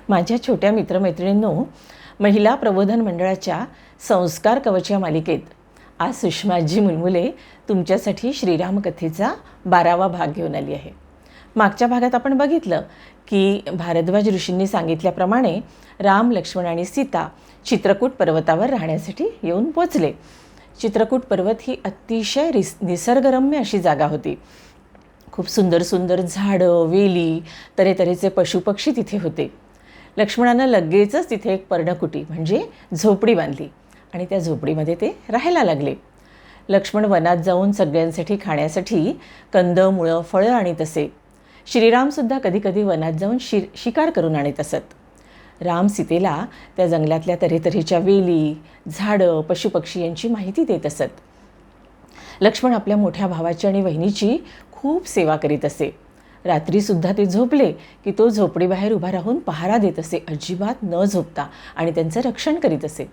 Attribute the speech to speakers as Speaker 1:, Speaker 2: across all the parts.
Speaker 1: माझ्या छोट्या मित्रमैत्रिणींनो, महिला प्रबोधन मंडळाच्या संस्कार कवच या मालिकेत आज सुषमाजी मुलमुले तुमच्यासाठी श्रीराम कथेचा 12वा भाग घेऊन आली आहे. मागच्या भागात आपण बघितलं की भारद्वाज ऋषींनी सांगितल्याप्रमाणे राम, लक्ष्मण आणि सीता चित्रकूट पर्वतावर राहण्यासाठी येऊन पोचले. चित्रकूट पर्वत ही अतिशय निसर्गरम्य अशी जागा होती. खूप सुंदर सुंदर झाडं, वेली, तऱ्हेतऱ्हेचे पशुपक्षी तिथे होते. लक्ष्मणानं लगेचच तिथे एक पर्णकुटी म्हणजे झोपडी बांधली आणि त्या झोपडीमध्ये ते राहायला लागले. लक्ष्मण वनात जाऊन सगळ्यांसाठी खाण्यासाठी कंदमुळं, फळं आणीत असे. श्रीरामसुद्धा कधीकधी वनात जाऊन शिकार करून आणत असत. राम सीतेला त्या जंगलातल्या तऱ्हेतऱ्हेच्या वेली, झाडं, पशुपक्षी यांची माहिती देत असत. लक्ष्मण आपल्या मोठ्या भावाची आणि बहिणीची खूप सेवा करीत असे. रात्रीसुद्धा ते झोपले की तो झोपडीबाहेर उभा राहून पहारा देत असे, अजिबात न झोपता, आणि त्यांचं रक्षण करीत असे.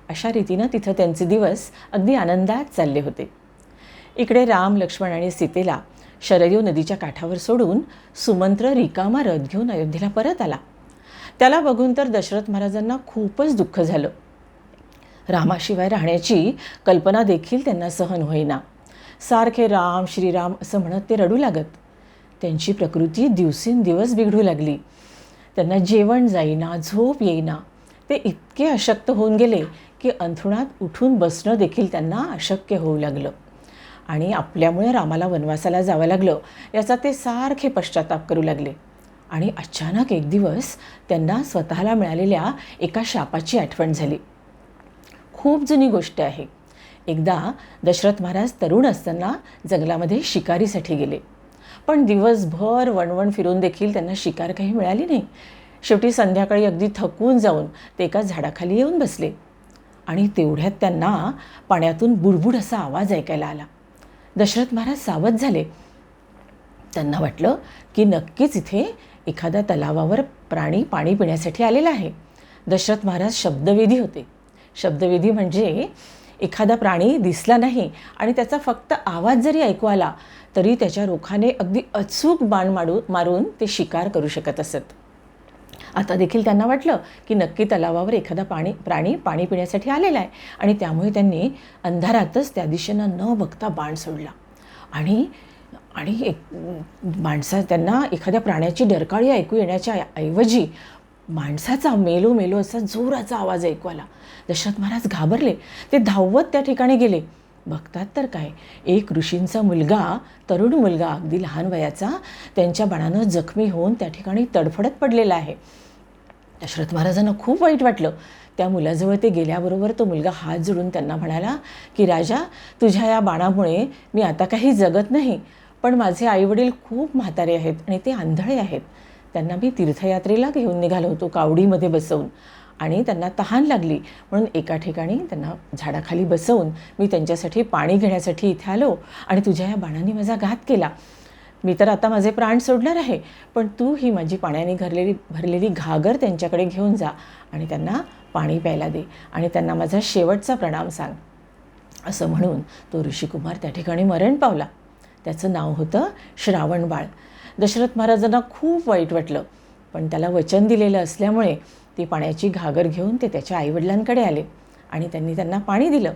Speaker 1: अशा रीतीनं तिथं त्यांचे दिवस अगदी आनंदात चालले होते. इकडे राम, लक्ष्मण आणि सीतेला शरयू नदीच्या काठावर सोडून सुमंत्र रिकामा रथ घेऊन अयोध्येला परत आला. त्याला बघून तर दशरथ महाराजांना खूपच दुःख झालं. रामाशिवाय राहण्याची कल्पना देखील त्यांना सहन होईना. सारखे राम, श्रीराम असं म्हणत ते रडू लागत. त्यांची प्रकृती दिवसेंदिवस बिघडू लागली. त्यांना जेवण जाईना, झोप येईना. ते इतके अशक्त होऊन गेले की अंथरुणात उठून बसणं देखील त्यांना अशक्य होऊ लागलं. आणि आपल्यामुळे रामाला वनवासाला जावं लागलं याचा ते सारखे पश्चाताप करू लागले. आणि अचानक एक दिवस त्यांना स्वतःला मिळालेल्या एका शापाची आठवण झाली. खूप जुनी गोष्ट आहे. एकदा दशरथ महाराज तरुण असताना जंगलामध्ये शिकारीसाठी गेले. पण दिवसभर वणवण फिरून देखील त्यांना शिकार काही मिळाली नाही. शेवटी संध्याकाळी अगदी थकून जाऊन ते एका झाडाखाली येऊन बसले. आणि तेवढ्यात त्यांना पाण्यातून बुडबुड असा आवाज ऐकायला आला. दशरथ महाराज सावध झाले. त्यांना वाटलं की नक्कीच इथे एखाद्या तलावावर प्राणी पाणी पिण्यासाठी आलेला आहे. दशरथ महाराज शब्दवेधी होते. शब्दवेधी म्हणजे एखादा प्राणी दिसला नाही आणि त्याचा फक्त आवाज जरी ऐकू आला तरी त्याच्या रोखाने अगदी अचूक बाण मारून ते शिकार करू शकत असत. आता देखील त्यांना वाटलं की नक्की तलावावर एखादा प्राणी पाणी पिण्यासाठी आलेला आहे आणि त्यामुळे त्यांनी अंधारातच त्या दिशेनं न बघता बाण सोडला. आणि त्यांना एखाद्या प्राण्याची डरकाळी ऐकू येण्याच्या ऐवजी माणसाचा मेलो मेलो असा जोराचा आवाज ऐकू आला. दशरथ महाराज घाबरले. ते धावत त्या ठिकाणी गेले. बघतात तर काय, एक ऋषींचा मुलगा, तरुण मुलगा, अगदी लहान वयाचा, त्यांच्या बाणानं जखमी होऊन त्या ठिकाणी तडफडत पडलेला आहे. दशरथ महाराजांना खूप वाईट वाटलं. त्या मुलाजवळ ते गेल्याबरोबर तो मुलगा हात जोडून त्यांना म्हणाला की राजा, तुझ्या या बाणामुळे मी आता काही जगत नाही, पण माझे आईवडील खूप म्हातारे आहेत आणि ते आंधळे आहेत. त्यांना मी तीर्थयात्रेला घेऊन निघालो होतो कावडीमध्ये बसवून, आणि त्यांना तहान लागली म्हणून एका ठिकाणी त्यांना झाडाखाली बसवून मी त्यांच्यासाठी पाणी घेण्यासाठी इथे आलो आणि तुझ्या या बाणाने माझा घात केला. मी तर आता माझे प्राण सोडणार आहे, पण तू ही माझी पाण्याने भरलेली घागर त्यांच्याकडे घेऊन जा आणि त्यांना पाणी प्यायला दे आणि त्यांना माझा शेवटचा प्रणाम सांग. असं म्हणून तो ऋषिकुमार त्या ठिकाणी मरण पावला. त्याचं नाव होतं श्रावणबाळ. दशरथ महाराजांना खूप वाईट वाटलं, पण त्याला वचन दिलेलं असल्यामुळे ती पाण्याची घागर घेऊन ते त्याच्या आईवडिलांकडे आले आणि त्यांनी त्यांना पाणी दिलं.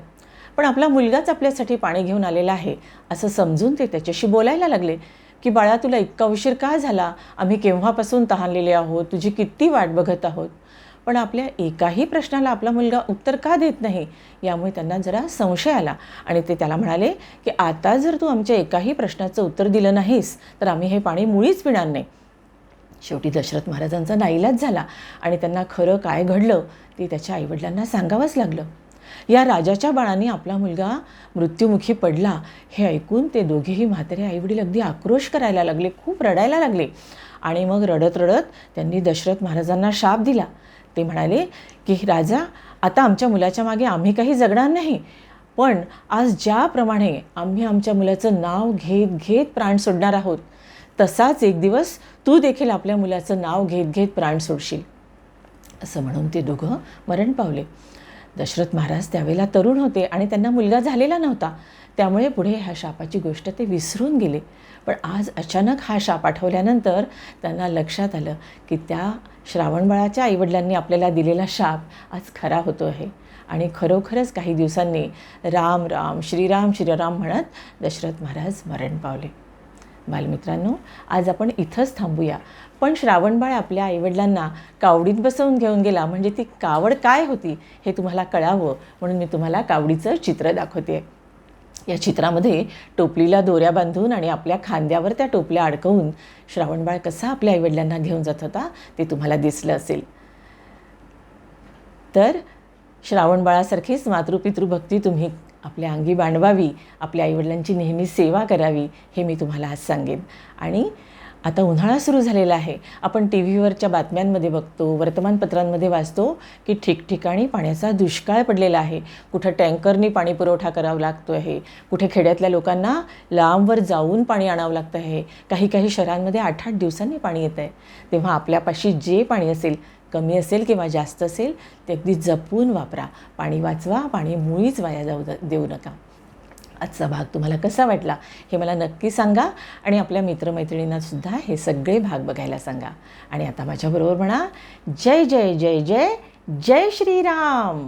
Speaker 1: पण आपला मुलगाच आपल्यासाठी पाणी घेऊन आलेला आहे असं समजून ते त्याच्याशी बोलायला लागले की बाळा, तुला इतका उशीर का झाला? आम्ही केव्हापासून तहानलेले आहोत, तुझी किती वाट बघत आहोत. पण आपल्या एकाही प्रश्नाला आपला मुलगा उत्तर का देत नाही यामुळे त्यांना जरा संशय आला आणि ते त्याला म्हणाले की आता जर तू आमच्या एकाही प्रश्नाचं उत्तर दिलं नाहीस तर आम्ही हे पाणी मुळीच पिणार नाही. शेवटी दशरथ महाराजांचा नाईलाज झाला आणि त्यांना खरं काय घडलं ते त्याच्या आईवडिलांना सांगावंच लागलं. या राजाच्या बाणाने आपला मुलगा मृत्युमुखी पडला हे ऐकून ते दोघेही म्हातारे आईवडील अगदी आक्रोश करायला लागले, खूप रडायला लागले. आणि मग रडत रडत त्यांनी दशरथ महाराजांना शाप दिला. ते म्हणाले की राजा, आता आमच्या मुलाच्या मागे आम्ही काही जगणार नाही, पण आज ज्याप्रमाणे आम्ही आमच्या मुलाचं नाव घेत घेत प्राण सोडणार आहोत तसाच एक दिवस तू देखील आपल्या मुलाचं नाव घेत घेत प्राण सोडशील. असं म्हणून ते दोघं मरण पावले. दशरथ महाराज त्यावेळेला तरुण होते आणि त्यांना मुलगा झालेला नव्हता. त्यामुळे पुढे ह्या शापाची गोष्ट ते विसरून गेले. पण आज अचानक हा शाप आठवल्यानंतर त्यांना लक्षात आलं की त्या श्रावणबाळाच्या आईवडिलांनी आपल्याला दिलेला शाप आज खरा होतो आहे. आणि खरोखरच काही दिवसांनी राम राम श्रीराम श्रीराम म्हणत दशरथ महाराज मरण पावले. बालमित्रांनो, आज आपण इथंच थांबूया. पण श्रावणबाळ आपल्या आईवडिलांना कावडीत बसवून घेऊन गेला म्हणजे ती कावड काय होती हे तुम्हाला कळावं म्हणून मी तुम्हाला कावडीचं चित्र दाखवते. या चित्रामध्ये टोपलीला दोऱ्या बांधून आणि आपल्या खांद्यावर त्या टोपल्या अडकवून श्रावणबाळ कसा आपल्या आईवडिलांना घेऊन जात होता ते तुम्हाला दिसलं असेल. तर श्रावणबाळासारखीच मातृपितृभक्ती तुम्ही आपल्या अंगी बाणवावी, आपल्या आईवडिलांची नेहमी सेवा करावी हे मी तुम्हाला आज सांगेन. आणि आता उन्हाळा सुरू झालेला आहे. आपण टी व्हीवरच्या बातम्यांमध्ये बघतो, वर्तमानपत्रांमध्ये वाचतो की ठिकठिकाणी पाण्याचा दुष्काळ पडलेला आहे. कुठं टँकरनी पाणी पुरवठा करावा लागतो आहे, कुठे खेड्यातल्या लोकांना लांबवर जाऊन पाणी आणावं लागतं आहे. काही काही शहरांमध्ये 8-8 दिवसांनी पाणी येतं आहे. तेव्हा आपल्यापाशी जे पाणी असेल, कमी असेल किंवा जास्त असेल, ते अगदी जपून वापरा. पाणी वाचवा, पाणी मुळीच वाया देऊ नका. आजचा भाग तुम्हाला कसा वाटला हे मला नक्की सांगा आणि आपल्या मित्रमैत्रिणींनासुद्धा हे सगळे भाग बघायला सांगा. आणि आता माझ्याबरोबर म्हणा, जय जय जय जय जय श्रीराम.